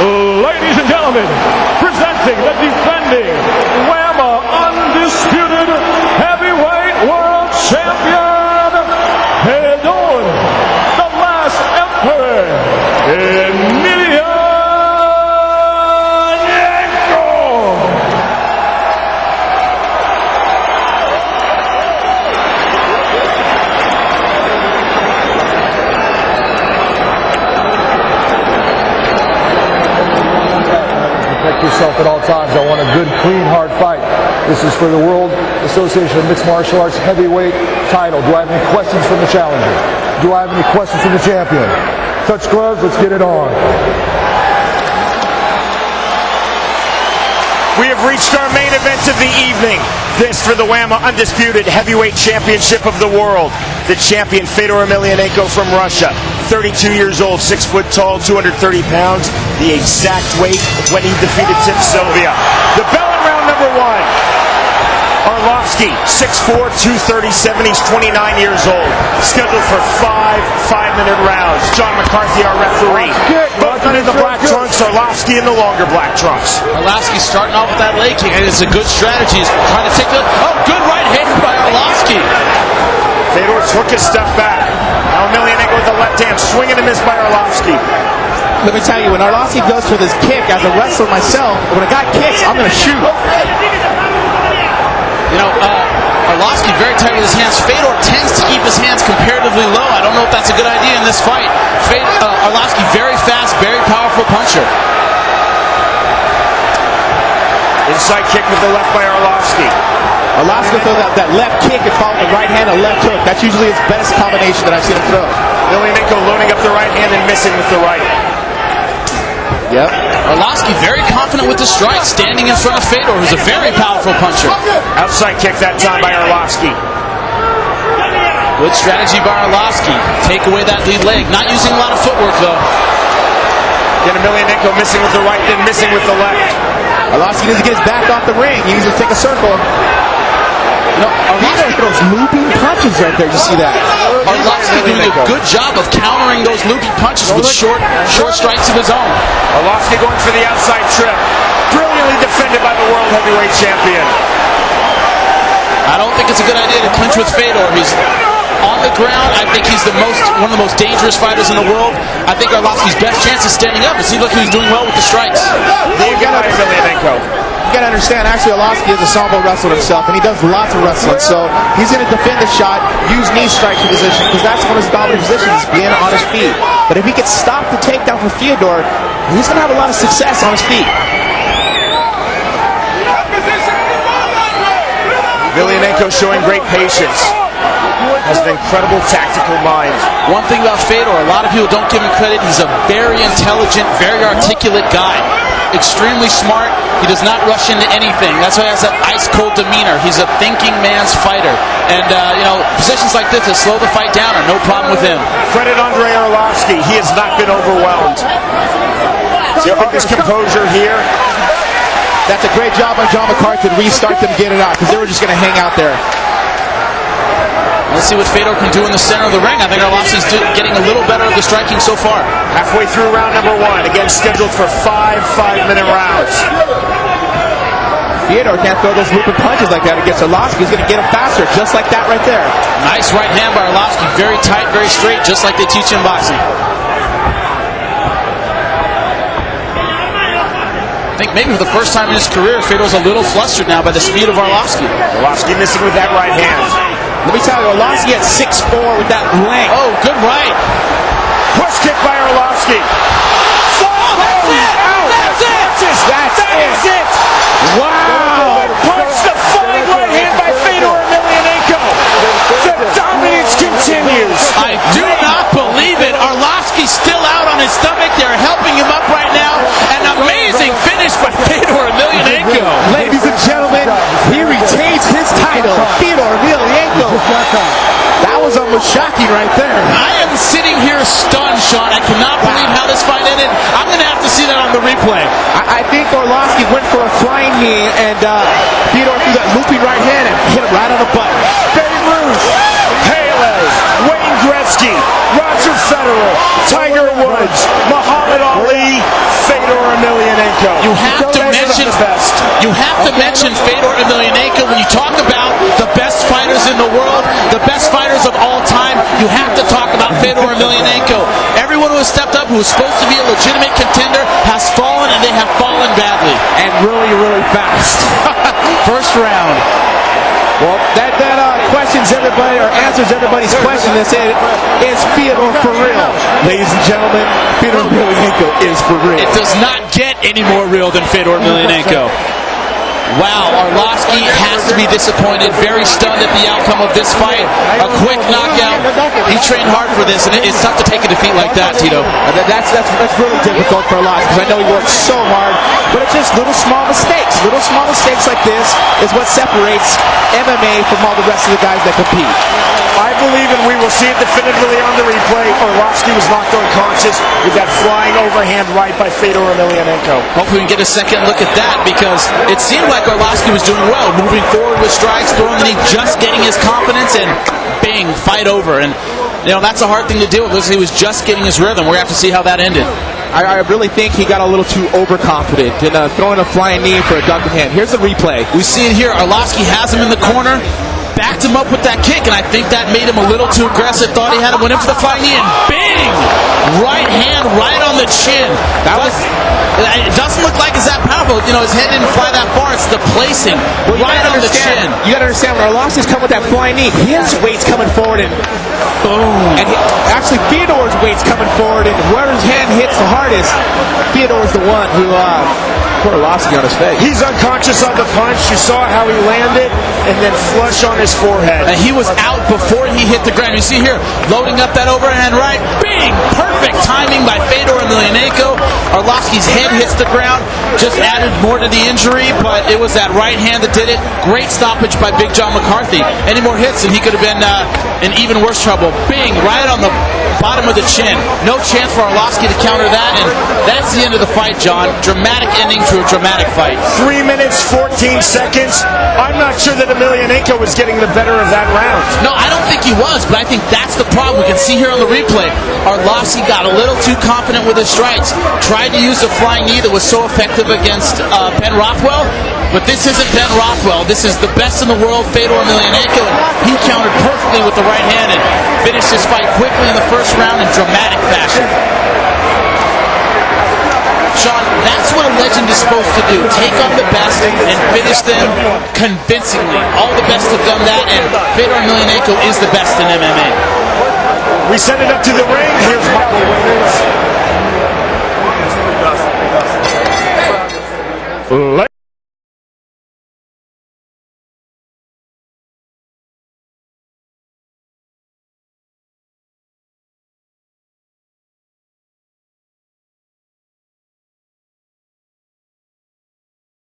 Ladies and gentlemen, presenting the defending WAMA Undisputed Heavyweight World Champion, Fedor, the last Emperor, Emelianenko. Protect yourself at all times. I want a good, clean, hard fight. This is for the World Association of Mixed Martial Arts Heavyweight title. Do I have any questions from the challenger? Do I have any questions from the champion? Touch gloves, let's get it on. We have reached our main event of the evening. This for the WAMA Undisputed Heavyweight Championship of the World. The champion, Fedor Emelianenko from Russia. 32 years old, 6 foot tall, 230 pounds. The exact weight when he defeated Tim Sylvia. The bell in round number 1. Arlovski, 6'4", 237. He's 29 years old. Scheduled for 5 5-minute rounds. John McCarthy, our referee. Both men in the black trunks. Arlovski in the longer black trunks. Arlovski starting off with that leg kick, and it's a good strategy. He's trying to take the... Oh, good right hand by Arlovski. Fedor took his stuff back. Now Emelianenko with the left hand, swinging and miss by Arlovski. Let me tell you, when Arlovski goes for this kick, as a wrestler myself, when a guy kicks, I'm going to shoot. You know, Arlovski very tight with his hands. Fedor tends to keep his hands comparatively low. I don't know if that's a good idea in this fight. Arlovski very fast, very powerful puncher. Inside kick with the left by Arlovski. Arlovski will throw that left kick and follow the right hand, a left hook. That's usually his best combination that I've seen him throw. Emelianenko loading up the right hand and missing with the right. Yep. Arlovski very confident with the strike, standing in front of Fedor, who's a very powerful puncher. Outside kick that time by Arlovski. Good strategy by Arlovski. Take away that lead leg. Not using a lot of footwork, though. Then Emelianenko missing with the right, then missing with the left. Arlovski needs to get his back off the ring. He needs to take a circle. No, Arlovski throws looping punches right there. You see that? Arlovski doing a good job of countering those looping punches with short strikes of his own. Arlovski going for the outside trip. Brilliantly defended by the World Heavyweight Champion. I don't think it's a good idea to clinch with Fedor. He's on the ground. I think he's one of the most dangerous fighters in the world. I think Arlovski's best chance is standing up. It seems like he's doing well with the strikes. You gotta understand, actually, Arlovski is a sambo wrestler himself, and he does lots of wrestling. So he's gonna defend the shot, use knee strike position, because that's one of his dominant positions, being on his feet. But if he could stop the takedown for Fedor, he's gonna have a lot of success on his feet. Emelianenko showing great patience. Has an incredible tactical mind. One thing about Fedor, a lot of people don't give him credit. He's a very intelligent, very articulate guy. Extremely smart. He does not rush into anything. That's why he has that ice-cold demeanor. He's a thinking man's fighter. And, positions like this that slow the fight down are no problem with him. Credit Andre Arlovski. He has not been overwhelmed. See how his composure here. That's a great job by John McCarthy to restart them, get it out, because they were just going to hang out there. Let's see what Fedor can do in the center of the ring. I think Arlovski's getting a little better at the striking so far. Halfway through round number 1. Again, scheduled for 5 5-minute rounds. Fedor can't throw those looping punches like that against Arlovski. He's going to get him faster, just like that right there. Nice right hand by Arlovski. Very tight, very straight, just like they teach in boxing. I think maybe for the first time in his career, Fedor's a little flustered now by the speed of Arlovski. Arlovski missing with that right hand. Let me tell you, Arlovski at 6'4" with that length. Oh, good right. Push kick by Arlovski. Oh, that's it! That's it! Wow! Punch the flying right hand by Fedor Emelianenko. The dominance continues. I do not believe it. Arlovski's still out on his stomach. They're helping him up right now. An amazing finish by Fedor Emelianenko. Ladies and gentlemen, he retains his title. Fedor Emelianenko. That was almost shocking right there. I am sitting here stunned, Sean. I cannot believe how this fight ended. I'm going to have to see that on the replay. I think Arlovski went for a flying knee, and Fedor threw that looping right hand and hit him right on the button. Babe Ruth, Pele, Wayne Gretzky, Roger Federer, Tiger Woods, Muhammad Ali, Fedor Emelianenko. You have to mention the best. You have to mention Fedor Emelianenko when you talk about the best fighters in the world, the best fighters of all time. You have to talk about Fedor Emelianenko. Everyone who has stepped up, who was supposed to be a legitimate contender, has fallen, and they have fallen badly. And really, really fast. First round. Well, that questions everybody, or answers everybody's question. That's it. Is Fedor for real? Ladies and gentlemen, Fedor Emelianenko is for real. It does not get any more real than Fedor Emelianenko. Wow, Arlovski has to be disappointed, very stunned at the outcome of this fight. A quick knockout. He trained hard for this, and it's tough to take a defeat like that, Tito. That's really difficult for Arlovski, because I know he works so hard, but it's just little small mistakes. Little small mistakes like this is what separates MMA from all the rest of the guys that compete. I believe, and we will see it definitively on the replay, Arlovski was knocked unconscious with that flying overhand right by Fedor Emelianenko. Hopefully we can get a second look at that, because it seemed like Arlovski was doing well, moving forward with strikes, throwing the knee, just getting his confidence, and bang, fight over. And that's a hard thing to deal with. He was just getting his rhythm. We're going to have to see how that ended. I really think he got a little too overconfident in throwing a flying knee for a duck hand. Here's the replay. We see it here. Arlovski has him in the corner, backed him up with that kick, and I think that made him a little too aggressive. Thought he had him, went in for the flying knee, and bang! Right hand, right on the chin. It doesn't look like it's that powerful. His head didn't fly that far. It's the placing, right on the chin. You got to understand, when Arlovski's coming with that flying knee, his weight's coming forward, and boom. And actually, Fedor's weight's coming forward, and whoever's hand hits the hardest, Fedor's the one who put Arlovski on his face. He's unconscious on the punch. You saw how he landed, and then flush on his forehead. And he was out before he hit the ground. You see here, loading up that overhand right, bang! Perfect timing by Fedor Emelianenko. Arlovski's head hits the ground, just added more to the injury, but it was that right hand that did it. Great stoppage by Big John McCarthy. Any more hits, and he could have been in even worse trouble. Bang! Right on the bottom of the chin. No chance for Arlovski to counter that, and that's the end of the fight, John. Dramatic ending to a dramatic fight. 3 minutes, 14 seconds. I'm not sure that Emelianenko was getting the better of that round. No, I don't think he was, but I think that's the problem. We can see here on the replay, Arlovski got a little too confident with his strikes. Tried to use a flying knee that was so effective against Ben Rothwell, but this isn't Ben Rothwell. This is the best in the world, Fedor Emelianenko, and he countered perfectly with the right hand and finished his fight quickly in the first round in dramatic fashion. Sean, that's what a legend is supposed to do. Take on the best and finish them convincingly. All the best have done that, and Fedor Emelianenko is the best in MMA. We send it up to the ring. Here's Michael Winners.